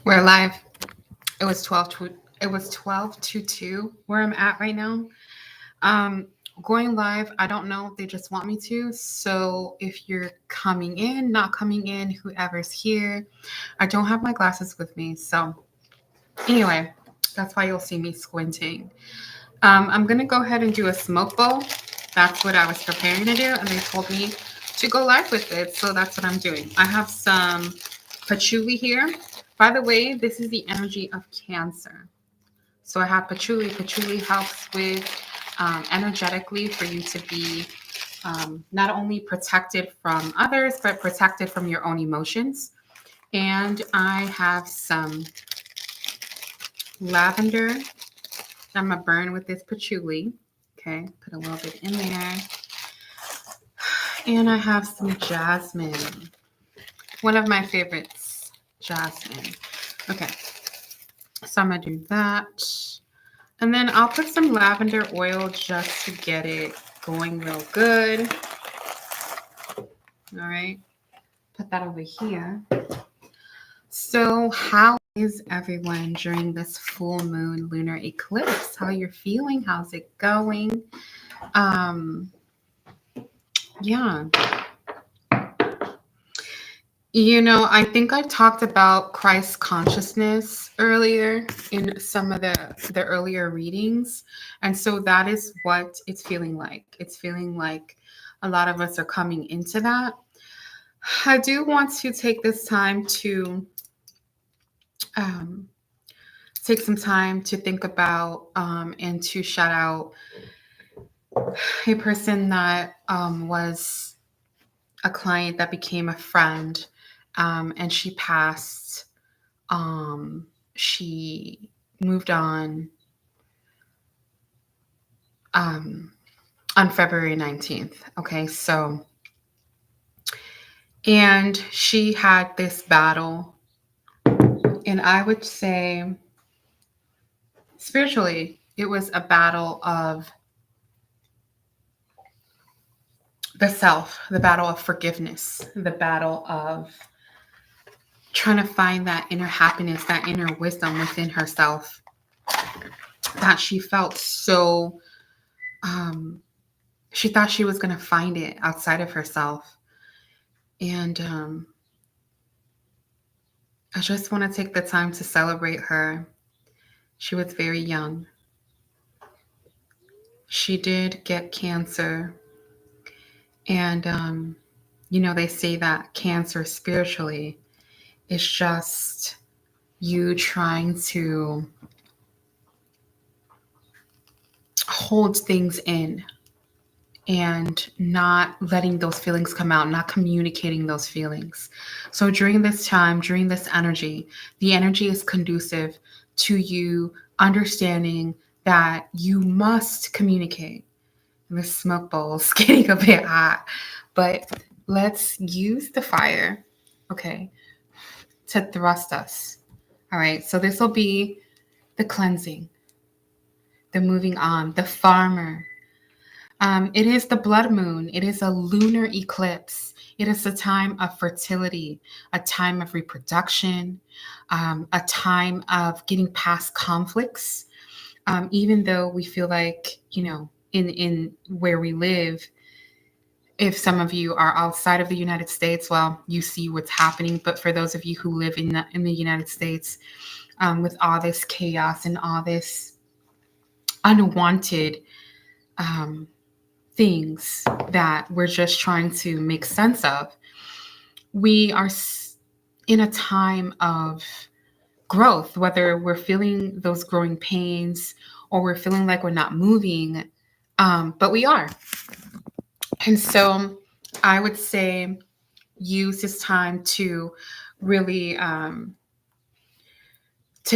We're live. It was 12 to 2 where I'm at right now. Um Going live, I don't know if they just want me to. So if you're coming in, not coming in, whoever's here, I don't have my glasses with me. So anyway, that's why you'll see me squinting. I'm gonna go ahead and do a smoke bowl. That's what I was preparing to do, and they told me to go live with it, so that's what I'm doing. I have some patchouli here. By the way, this is the energy of Cancer. So I have patchouli. Patchouli helps with energetically for you to be not only protected from others, but protected from your own emotions. And I have some lavender I'm gonna burn with this patchouli. Okay, put a little bit in there. And I have some jasmine. One of my favorites, jasmine. Okay, so I'm gonna do that. And then I'll put some lavender oil just to get it going real good. All right, put that over here. So, how is everyone during this full moon lunar eclipse? How you're feeling? How's it going? Um, yeah, I think I talked about Christ consciousness earlier in some of the earlier readings, and so that is what it's feeling like. It's feeling like a lot of us are coming into that. I do want to take this time to um, take some time to think about and to shout out a person that was a client that became a friend, and she passed. She moved um, on February 19th. Okay, so, and she had this battle, and I would say spiritually, it was a battle of the self, the battle of forgiveness, the battle of trying to find that inner happiness, that inner wisdom within herself that she felt so, um, she thought she was going to find it outside of herself. And I just want to take the time to celebrate her. She was very young. She did get cancer. And, they say that cancer spiritually is just you trying to hold things in and not letting those feelings come out, not communicating those feelings. So during this time, during this energy, the energy is conducive to you understanding that you must communicate. And the smoke bowl is getting a bit hot, but let's use the fire, okay, to thrust us. All right, so this will be the cleansing, the moving on, the farmer. It is the blood moon. It is a lunar eclipse. It is a time of fertility, a time of reproduction, a time of getting past conflicts. Even though we feel like, in where we live, if some of you are outside of the United States, well, you see what's happening. But for those of you who live in the United States, with all this chaos and all this unwanted um, things that we're just trying to make sense of, we are in a time of growth, whether we're feeling those growing pains or we're feeling like we're not moving, but we are. And so I would say use this time to really to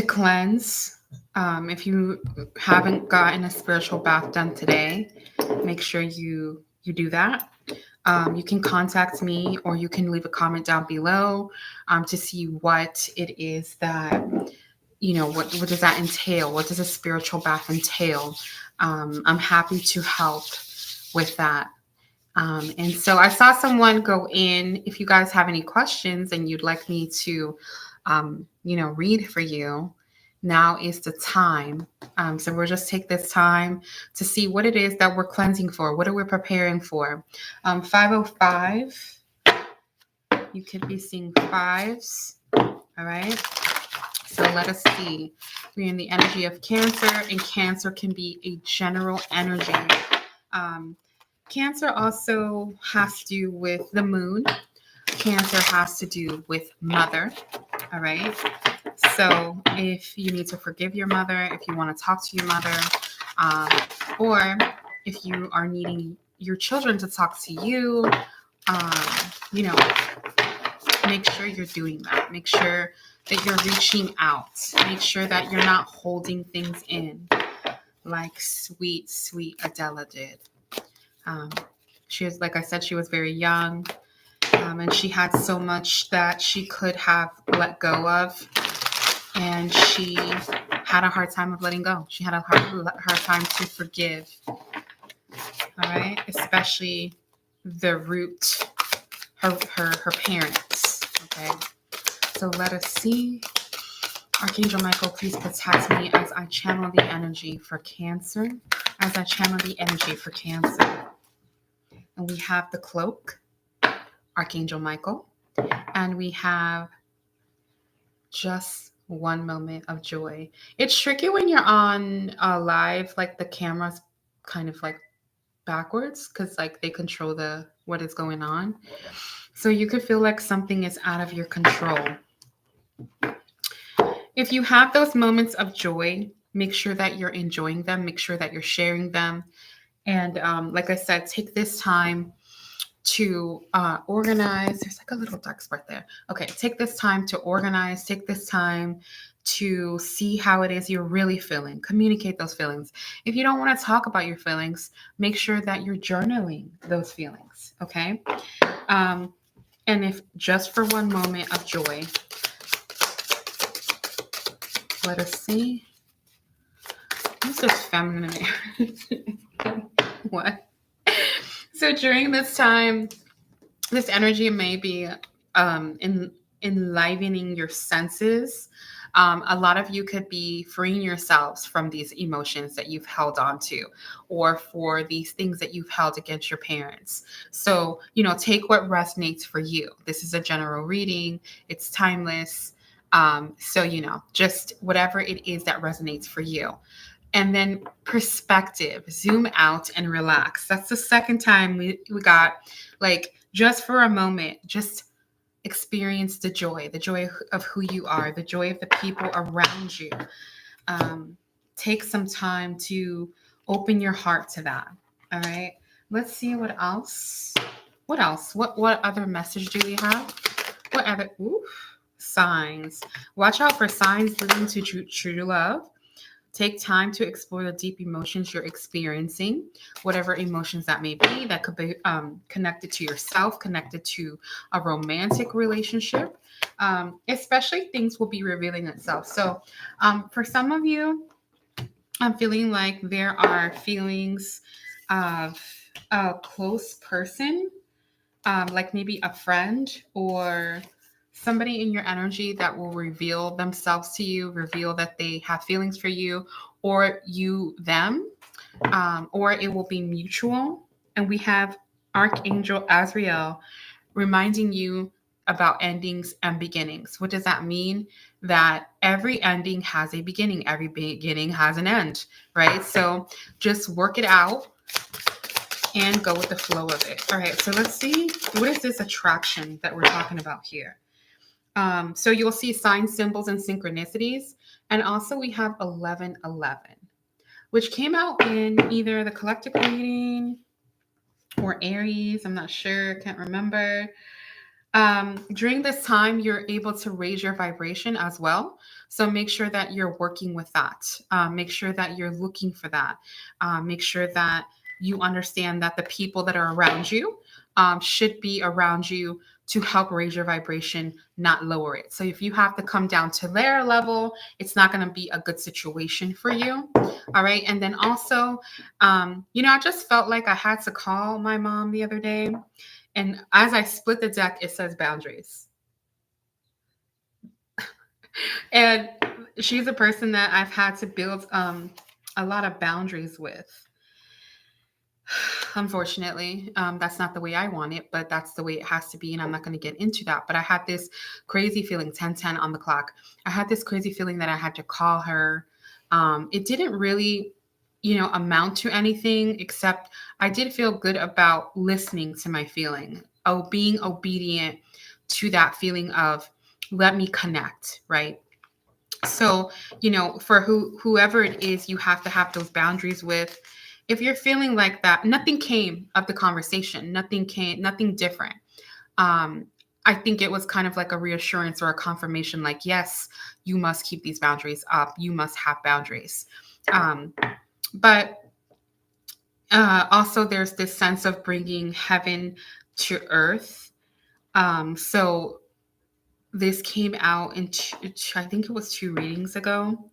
cleanse. If you haven't gotten a spiritual bath done today, make sure you do that. You can contact me or you can leave a comment down below to see what it is that, what does that entail? What does a spiritual bath entail? I'm happy to help with that. And so I saw someone go in. If you guys have any questions and you'd like me to read for you, now is the time. So we'll just take this time to see what it is that we're cleansing for. What are we preparing for? 505, you could be seeing fives. All right. So let us see. We're in the energy of Cancer, and Cancer can be a general energy. Cancer also has to do with the moon. Cancer has to do with mother. All right. So if you need to forgive your mother, if you want to talk to your mother, or if you are needing your children to talk to you, make sure you're doing that. Make sure that you're reaching out. Make sure that you're not holding things in like sweet, sweet Adela did. She was, like I said, she was very young, and she had so much that she could have let go of, and she had a hard time of letting go. She had a hard time to forgive. All right, especially the root, her parents. Okay, so let us see. Archangel Michael, please protect me as I channel the energy for Cancer. As I channel the energy for Cancer. And we have the cloak, Archangel Michael. And we have just one moment of joy. It's tricky when you're on live, like the camera's kind of like backwards, because like they control what is going on. So you could feel like something is out of your control. If you have those moments of joy, make sure that you're enjoying them. Make sure that you're sharing them. And like I said, take this time to organize. There's like a little dark spot there. Okay, take this time to organize. Take this time to see how it is you're really feeling. Communicate those feelings. If you don't want to talk about your feelings, make sure that you're journaling those feelings. Okay. And if just for one moment of joy, let us see. What's this feminine energy? What? So during this time, this energy may be enlivening your senses. A lot of you could be freeing yourselves from these emotions that you've held on to, or for these things that you've held against your parents. So, take what resonates for you. This is a general reading. It's timeless. So, just whatever it is that resonates for you. And then perspective, zoom out and relax. That's the second time we got, like, just for a moment, just experience the joy of who you are, the joy of the people around you. Take some time to open your heart to that. All right. Let's see what else. What else? What other message do we have? What other signs? Watch out for signs leading to true love. Take time to explore the deep emotions you're experiencing, whatever emotions that may be. That could be connected to yourself, connected to a romantic relationship. Especially things will be revealing itself. So for some of you, I'm feeling like there are feelings of a close person, like maybe a friend or somebody in your energy that will reveal themselves to you, reveal that they have feelings for you, or you them, or it will be mutual. And we have Archangel Azrael reminding you about endings and beginnings. What does that mean? That every ending has a beginning, every beginning has an end, right? So just work it out and go with the flow of it. All right, so let's see. What is this attraction that we're talking about here? So you'll see signs, symbols, and synchronicities. And also we have 1111, which came out in either the collective reading or Aries. I'm not sure. Can't remember. During this time, you're able to raise your vibration as well. So make sure that you're working with that. Make sure that you're looking for that. Make sure that you understand that the people that are around you should be around you to help raise your vibration, not lower it. So if you have to come down to their level, it's not going to be a good situation for you. All right. And then also, I just felt like I had to call my mom the other day. And as I split the deck, it says boundaries. And she's a person that I've had to build a lot of boundaries with. Unfortunately, that's not the way I want it, but that's the way it has to be. And I'm not going to get into that. But I had this crazy feeling, 10:10 on the clock. I had this crazy feeling that I had to call her. It didn't really, amount to anything, except I did feel good about listening to my feeling, being obedient to that feeling of let me connect, right? So, for whoever it is, you have to have those boundaries with. If you're feeling like that, nothing came of the conversation, nothing different. um I think it was kind of like a reassurance or a confirmation, like, yes, you must keep these boundaries up, you must have boundaries. But also there's this sense of bringing heaven to earth. So this came out in I think it was 2 readings ago.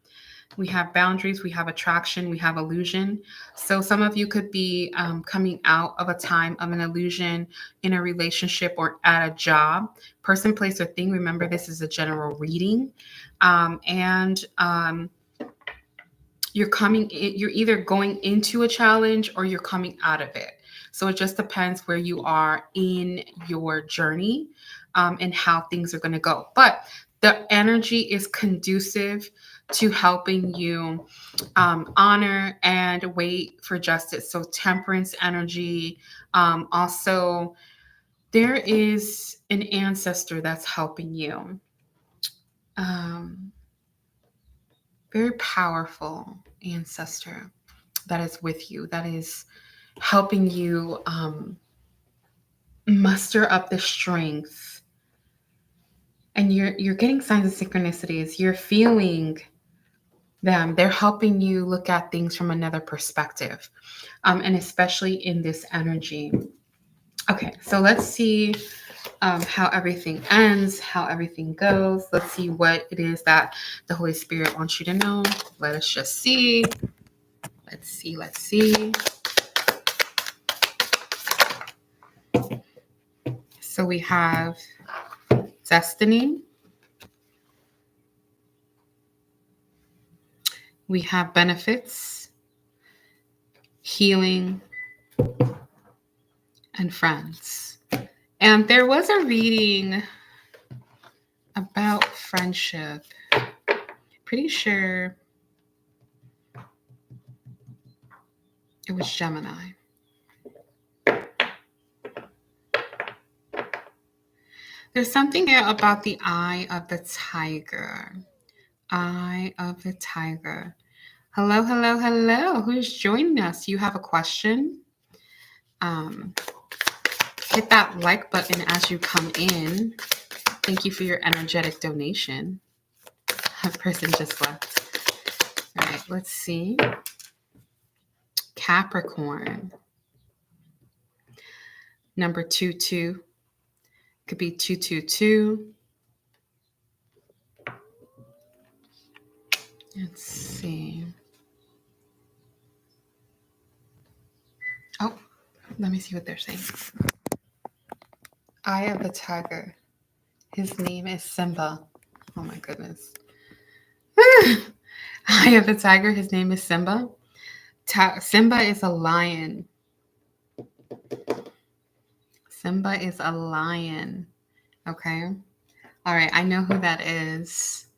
We have boundaries, we have attraction, we have illusion. So some of you could be coming out of a time of an illusion in a relationship or at a job, person, place, or thing. Remember, this is a general reading. And you're either going into a challenge or you're coming out of it. So it just depends where you are in your journey, and how things are going to go. But the energy is conducive to helping you honor and wait for justice. So temperance energy. Also, there is an ancestor that's helping you. Um, Very powerful ancestor that is with you, that is helping you muster up the strength. And you're getting signs of synchronicities. You're feeling them. They're helping you look at things from another perspective, and especially in this energy. Okay, so let's see how everything ends, how everything goes. Let's see what it is that the Holy Spirit wants you to know. Let us just see. Let's see. Let's see. So we have destiny. We have benefits, healing, and friends. And there was a reading about friendship. Pretty sure it was Gemini. There's something there about the eye of the tiger. Eye of the tiger. Hello, hello, hello. Who's joining us? You have a question? Hit that like button as you come in. Thank you for your energetic donation. That person just left. All right, let's see. Capricorn. Number 22. Could be 222. Let's see. Oh, let me see what they're saying. Eye of the tiger. His name is Simba. Oh my goodness. Eye of the tiger. His name is Simba. Simba is a lion. Simba is a lion. Okay. All right. I know who that is.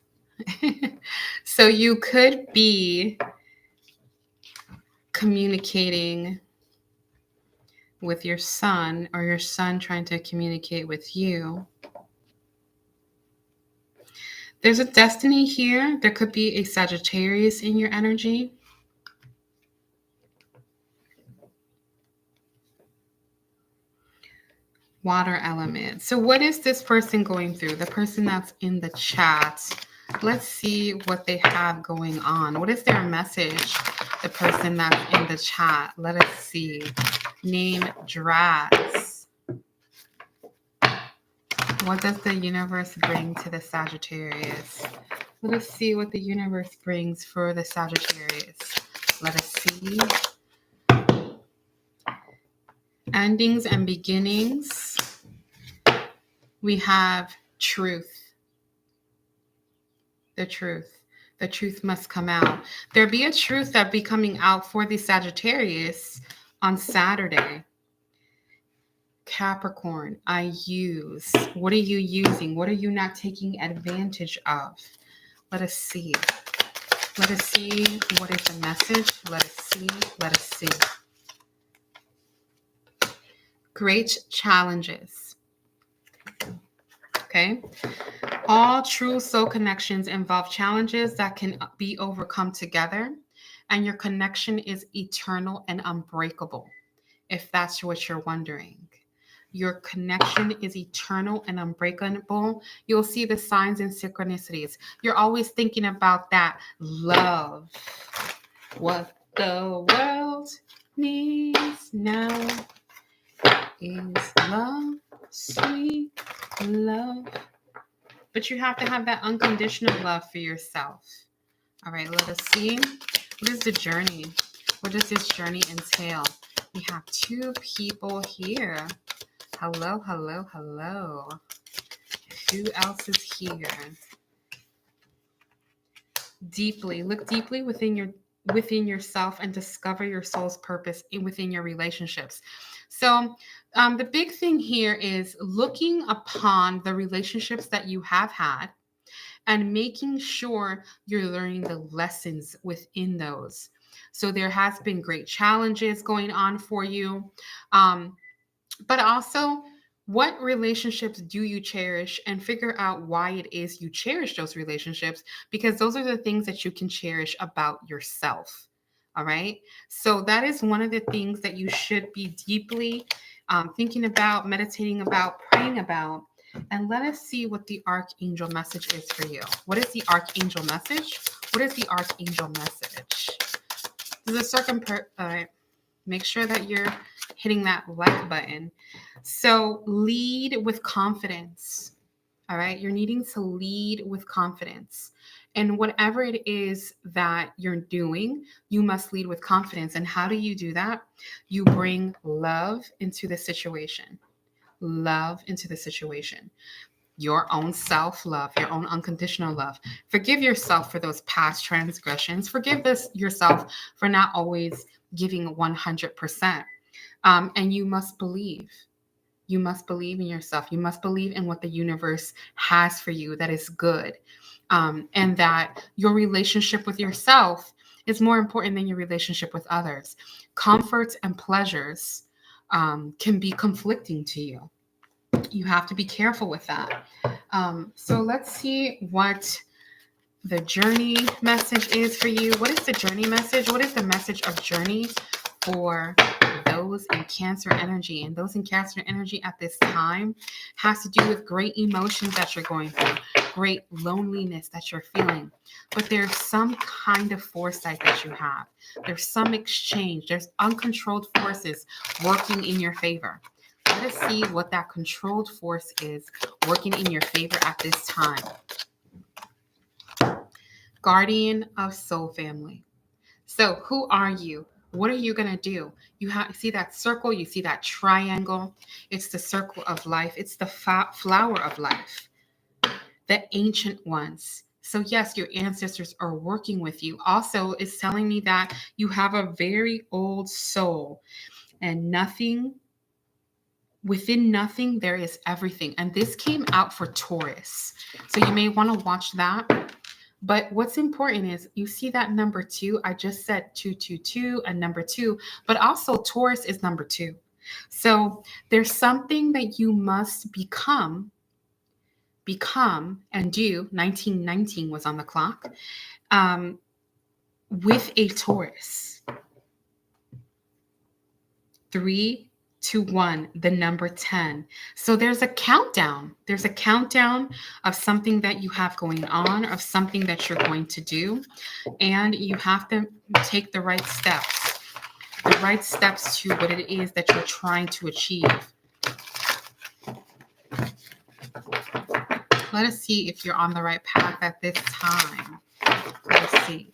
So you could be communicating with your son, or your son trying to communicate with you. There's a destiny here. There could be a Sagittarius in your energy. Water element. So what is this person going through? The person that's in the chat. Let's see what they have going on. What is their message? The person that's in the chat. Let us see. Name Draz. What does the universe bring to the Sagittarius? Let us see what the universe brings for the Sagittarius. Let us see. Endings and beginnings. We have truth. The truth. The truth must come out. There be a truth that be coming out for the Sagittarius on Saturday. Capricorn, I use. What are you using? What are you not taking advantage of? Let us see. Let us see what is the message. Let us see. Let us see. Great challenges. Okay. All true soul connections involve challenges that can be overcome together, and your connection is eternal and unbreakable. If that's what you're wondering, your connection is eternal and unbreakable. You'll see the signs and synchronicities. You're always thinking about that love. What the world needs now is love, sweet love. But you have to have that unconditional love for yourself. All right, let us see. What is the journey? What does this journey entail? We have two people here. Hello, hello, hello. Who else is here? Deeply, look deeply within yourself and discover your soul's purpose within your relationships. So the big thing here is looking upon the relationships that you have had and making sure you're learning the lessons within those. So there has been great challenges going on for you. But also, what relationships do you cherish, and figure out why it is you cherish those relationships, because those are the things that you can cherish about yourself. All right. So that is one of the things that you should be deeply thinking about, meditating about, praying about. And let us see what the archangel message is for you. What is the archangel message? What is the archangel message? This is make sure that you're hitting that like button. So lead with confidence. All right. You're needing to lead with confidence. And whatever it is that you're doing, you must lead with confidence. And how do you do that? You bring love into the situation. Love into the situation. Your own self-love, your own unconditional love. Forgive yourself for those past transgressions. Forgive yourself for not always giving 100%. And you must believe. You must believe in yourself. You must believe in what the universe has for you that is good. And that your relationship with yourself is more important than your relationship with others. Comforts and pleasures can be conflicting to you. You have to be careful with that. So let's see what the journey message is for you. What is the journey message? What is the message of journey for those in Cancer energy? And those in Cancer energy at this time has to do with great emotions that you're going through, great loneliness that you're feeling. But there's some kind of foresight that you have. There's some exchange. There's uncontrolled forces working in your favor. Let us see what that controlled force is working in your favor at this time. Guardian of soul family. So who are you? What are you going to do? You see that circle, you see that triangle. It's the circle of life. It's the flower of life, the ancient ones. So yes, your ancestors are working with you. Also, it's telling me that you have a very old soul, and within nothing, there is everything. And this came out for Taurus. So you may want to watch that. But what's important is you see that number 2. I just said 222 and number 2, but also Taurus is number 2. So there's something that you must become and do. 1919 was on the clock with a Taurus. 3, 2, 1, the number 10. So there's a countdown. There's a countdown of something that you have going on, of something that you're going to do. And you have to take the right steps to what it is that you're trying to achieve. Let us see if you're on the right path at this time. Let us see.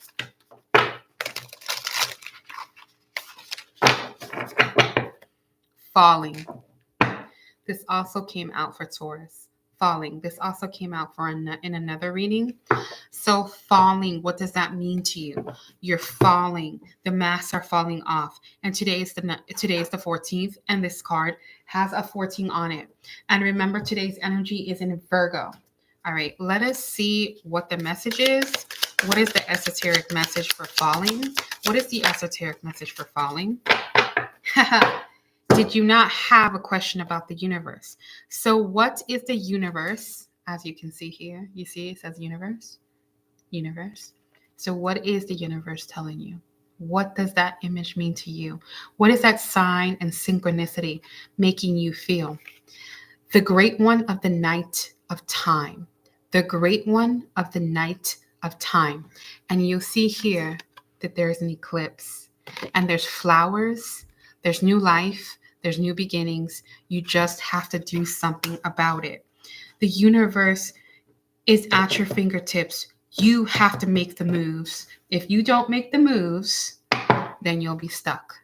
Falling. This also came out for Taurus. falling. This also came out for in another reading. So falling, what does that mean to you? You're falling. The masks are falling off. And today is the 14th, and this card has a 14 on it. And remember, today's energy is in Virgo. All right, let us see what the message is. What is the esoteric message for falling? What is the esoteric message for falling? Did you not have a question about the universe? So what is the universe? As you can see here, you see it says universe. Universe. So what is the universe telling you? What does that image mean to you? What is that sign and synchronicity making you feel? The great one of the night of time. The great one of the night of time. And you'll see here that there's an eclipse and there's flowers, there's new life, there's new beginnings. You just have to do something about it. The universe is at your fingertips. You have to make the moves. If you don't make the moves, then you'll be stuck.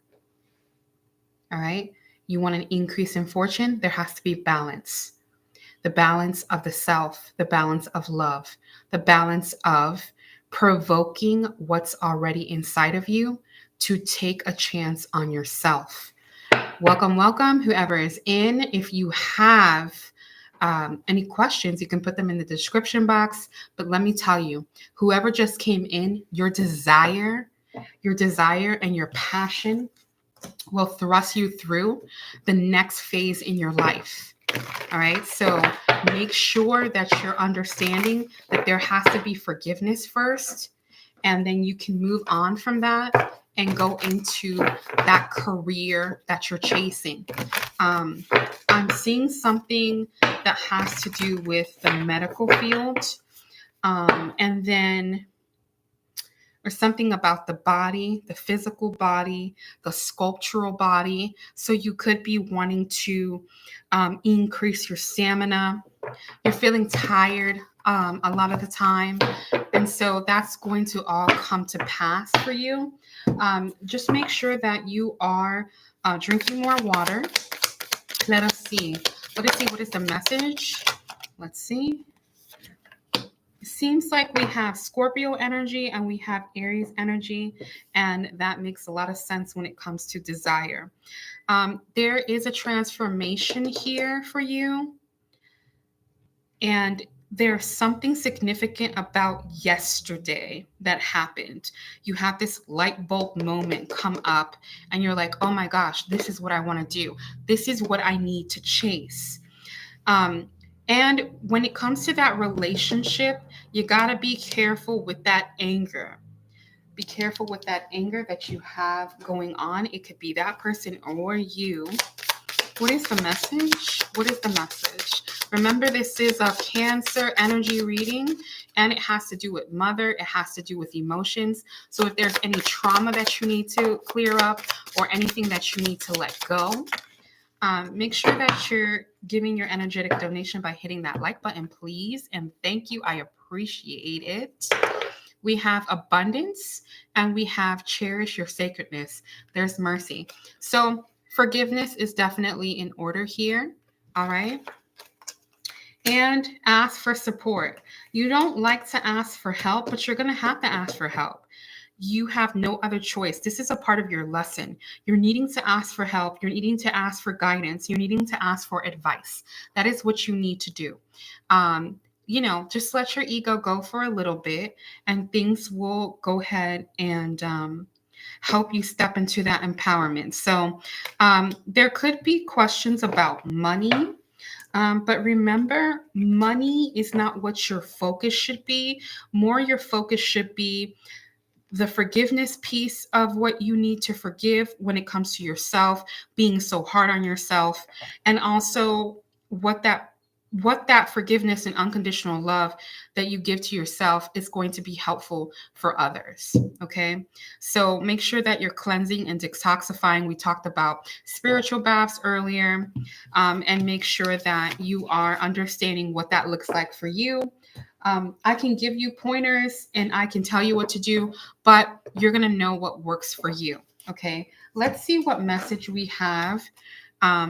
All right? You want an increase in fortune? There has to be balance. The balance of the self, the balance of love, the balance of provoking what's already inside of you to take a chance on yourself. Welcome, welcome, whoever is in. If you have any questions, you can put them in the description box. But let me tell you, whoever just came in, your desire and your passion will thrust you through the next phase in your life. All right. So make sure that you're understanding that there has to be forgiveness first, and then you can move on from that and go into that career that you're chasing. I'm seeing something that has to do with the medical field, and then or something about the body, the physical body, the sculptural body. So you could be wanting to increase your stamina. You're feeling tired a lot of the time. And so that's going to all come to pass for you. Just make sure that you are drinking more water. Let us see. What is the message? Let's see. It seems like we have Scorpio energy and we have Aries energy, and that makes a lot of sense when it comes to desire. There is a transformation here for you, and there's something significant about yesterday that happened. You have this light bulb moment come up, and you're like, oh my gosh, this is what I want to do. This is what I need to chase. And when it comes to that relationship, you got to be careful with that anger. Be careful with that anger that you have going on. It could be that person or you. What is the message? What is the message? Remember, this is a Cancer energy reading, and it has to do with mother. It has to do with emotions. So if there's any trauma that you need to clear up or anything that you need to let go, make sure that you're giving your energetic donation by hitting that like button, please. And thank you. I appreciate it. We have abundance and we have cherish your sacredness. There's mercy. So forgiveness is definitely in order here. All right. And ask for support. You don't like to ask for help, but you're going to have to ask for help. You have no other choice. This is a part of your lesson. You're needing to ask for help. You're needing to ask for guidance. You're needing to ask for advice. That is what you need to do. Just let your ego go for a little bit, and things will go ahead and help you step into that empowerment. So there could be questions about money. But remember, money is not what your focus should be. More, your focus should be the forgiveness piece of what you need to forgive when it comes to yourself, being so hard on yourself, and also what that forgiveness and unconditional love that you give to yourself is going to be helpful for others. Okay. So make sure that you're cleansing and detoxifying. We talked about spiritual baths earlier, and make sure that you are understanding what that looks like for you. I can give you pointers and I can tell you what to do, but you're going to know what works for you. Okay. Let's see what message we have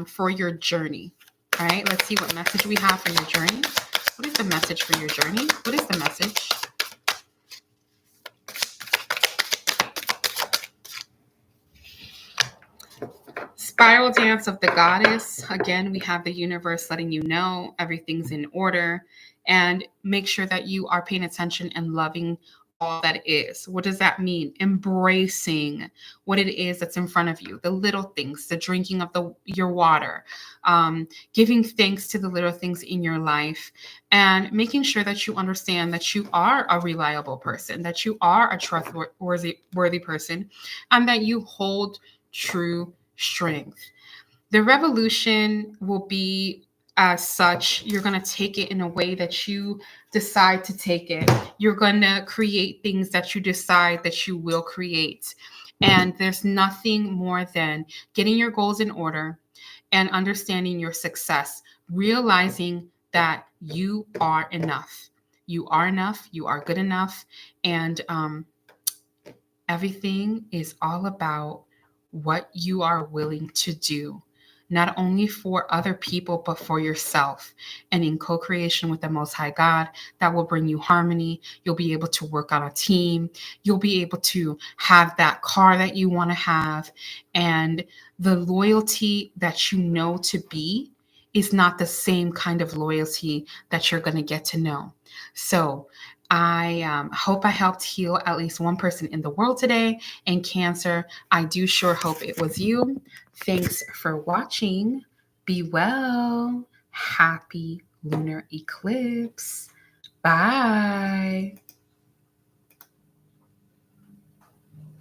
for your journey. All right, let's see what message we have for your journey. What is the message for your journey? What is the message? Spiral dance of the goddess. Again, we have the universe letting you know everything's in order, and make sure that you are paying attention and loving all that is. What does that mean? Embracing what it is that's in front of you, the little things, the drinking of your water, giving thanks to the little things in your life, and making sure that you understand that you are a reliable person, that you are a trustworthy person, and that you hold true strength. The revolution will be as such. You're going to take it in a way that you decide to take it. You're going to create things that you decide that you will create. And there's nothing more than getting your goals in order and understanding your success, realizing that you are enough. You are enough. You are good enough. And everything is all about what you are willing to do, not only for other people, but for yourself. And in co creation with the Most High God, that will bring you harmony. You'll be able to work on a team. You'll be able to have that car that you want to have. And the loyalty that you know to be is not the same kind of loyalty that you're going to get to know. So, I hope I helped heal at least one person in the world today. And Cancer, I do sure hope it was you. Thanks for watching. Be well. Happy lunar eclipse. Bye.